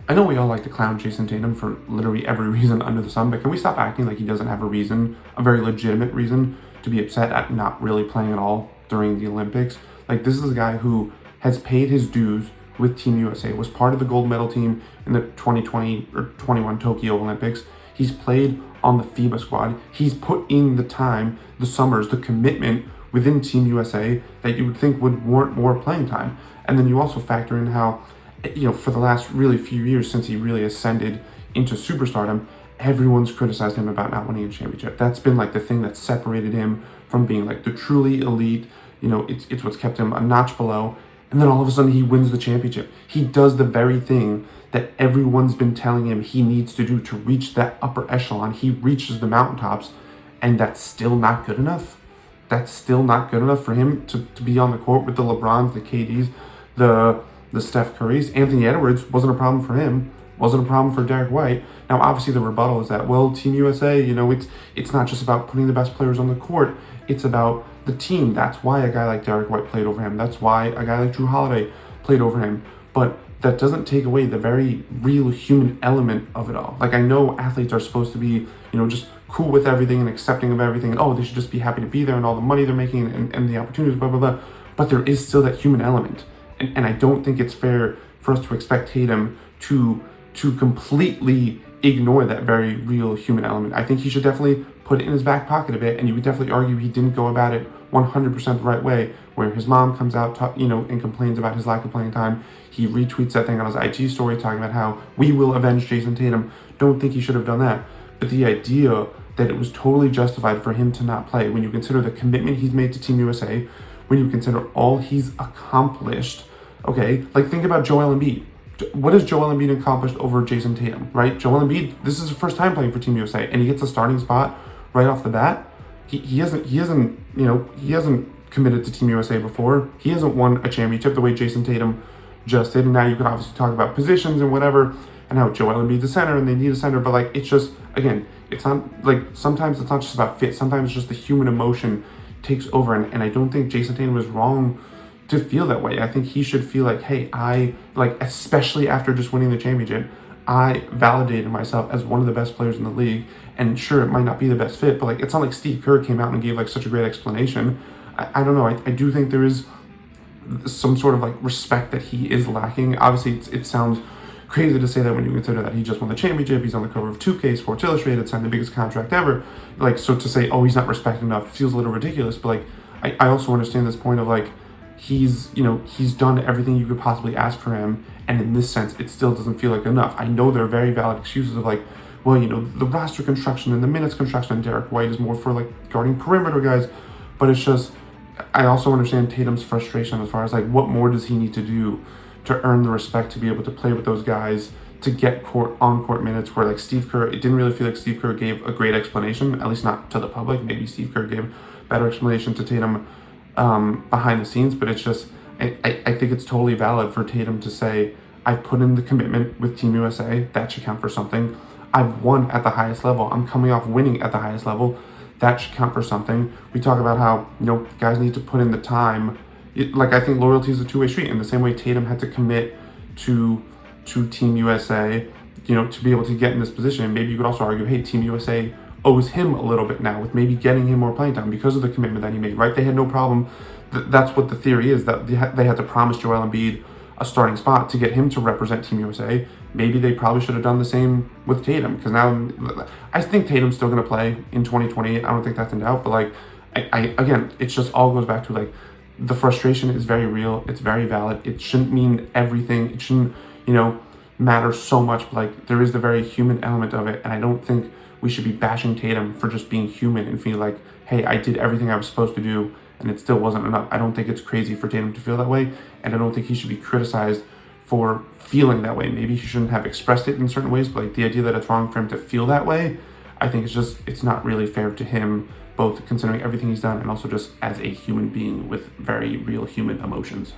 I know we all like to clown Jayson Tatum for literally every reason under the sun, but can we stop acting like he doesn't have a reason, a very legitimate reason, to be upset at not really playing at all during the Olympics? Like, this is a guy who has paid his dues with Team USA, was part of the gold medal team in the 2020 or 21 Tokyo Olympics. He's played on the FIBA squad. He's put in the time, the summers, the commitment within Team USA that you would think would warrant more playing time. And then you also factor in how, for the last really few years since he really ascended into superstardom, everyone's criticized him about not winning a championship. That's been like the thing that separated him from being like the truly elite. It's what's kept him a notch below. And then all of a sudden he wins the championship. He does the very thing that everyone's been telling him he needs to do to reach that upper echelon. He reaches the mountaintops, and that's still not good enough. That's still not good enough for him to be on the court with the LeBrons, the KDs, the Steph Currys. Anthony Edwards wasn't a problem for him. Wasn't a problem for Derek White. Now, obviously, the rebuttal is that, well, Team USA, it's not just about putting the best players on the court. It's about the team. That's why a guy like Derek White played over him. That's why a guy like Drew Holiday played over him. But that doesn't take away the very real human element of it all. Like, I know athletes are supposed to be, just cool with everything and accepting of everything. And, they should just be happy to be there and all the money they're making and the opportunities, blah, blah, blah. But there is still that human element. And I don't think it's fair for us to expect Tatum to completely ignore that very real human element. I think he should definitely put it in his back pocket a bit, and you would definitely argue he didn't go about it 100% the right way, where his mom comes out, and complains about his lack of playing time. He retweets that thing on his IG story talking about how we will avenge Jayson Tatum. Don't think he should have done that. But the idea that it was totally justified for him to not play, when you consider the commitment he's made to Team USA, when you consider all he's accomplished, okay? Like, think about Joel Embiid. What has Joel Embiid accomplished over Jayson Tatum, right? Joel Embiid, this is his first time playing for Team USA, and he gets a starting spot right off the bat. He hasn't committed to Team USA before. He hasn't won a championship the way Jayson Tatum just did. And now you can obviously talk about positions and whatever, and how Joel Embiid's a center and they need a center, but like, it's just, again, it's not like, sometimes it's not just about fit. Sometimes it's just the human emotion takes over, and I don't think Jayson Tatum was wrong to feel that way. I think he should feel like, hey, especially after just winning the championship, I validated myself as one of the best players in the league. And sure, it might not be the best fit, but like, it's not like Steve Kerr came out and gave like such a great explanation. I don't know. I do think there is some sort of like respect that he is lacking. Obviously, it sounds crazy to say that when you consider that he just won the championship, he's on the cover of 2K, Sports Illustrated, signed the biggest contract ever. Like, so to say, he's not respected enough feels a little ridiculous. But like, I also understand this point of like, he's done everything you could possibly ask for him, and in this sense, it still doesn't feel like enough. I know there are very valid excuses of like, well, the roster construction and the minutes construction, and Derek White is more for like guarding perimeter guys, but it's just, I also understand Tatum's frustration as far as like, what more does he need to do to earn the respect to be able to play with those guys, to get on-court minutes, where like Steve Kerr, it didn't really feel like Steve Kerr gave a great explanation, at least not to the public. Maybe Steve Kerr gave a better explanation to Tatum behind the scenes, but it's just, I think it's totally valid for Tatum to say, I've put in the commitment with Team USA, that should count for something. I've won at the highest level. I'm coming off winning at the highest level. That should count for something. We talk about how, guys need to put in the time. I think loyalty is a two-way street. In the same way Tatum had to commit to Team USA, to be able to get in this position. Maybe you could also argue, hey, Team USA owes him a little bit now with maybe getting him more playing time because of the commitment that he made, right? They had no problem. That's what the theory is, that they had to promise Joel Embiid a starting spot to get him to represent Team USA. Maybe they probably should have done the same with Tatum, because now I think Tatum's still going to play in 2028. I don't think that's in doubt, but like, again, it just all goes back to like, the frustration is very real. It's very valid. It shouldn't mean everything. It shouldn't, matter so much, but like, there is the very human element of it. And I don't think we should be bashing Tatum for just being human and feel like, hey, I did everything I was supposed to do and it still wasn't enough. I don't think it's crazy for Tatum to feel that way, and I don't think he should be criticized for feeling that way. Maybe he shouldn't have expressed it in certain ways, but like, the idea that it's wrong for him to feel that way, I think it's not really fair to him, both considering everything he's done and also just as a human being with very real human emotions.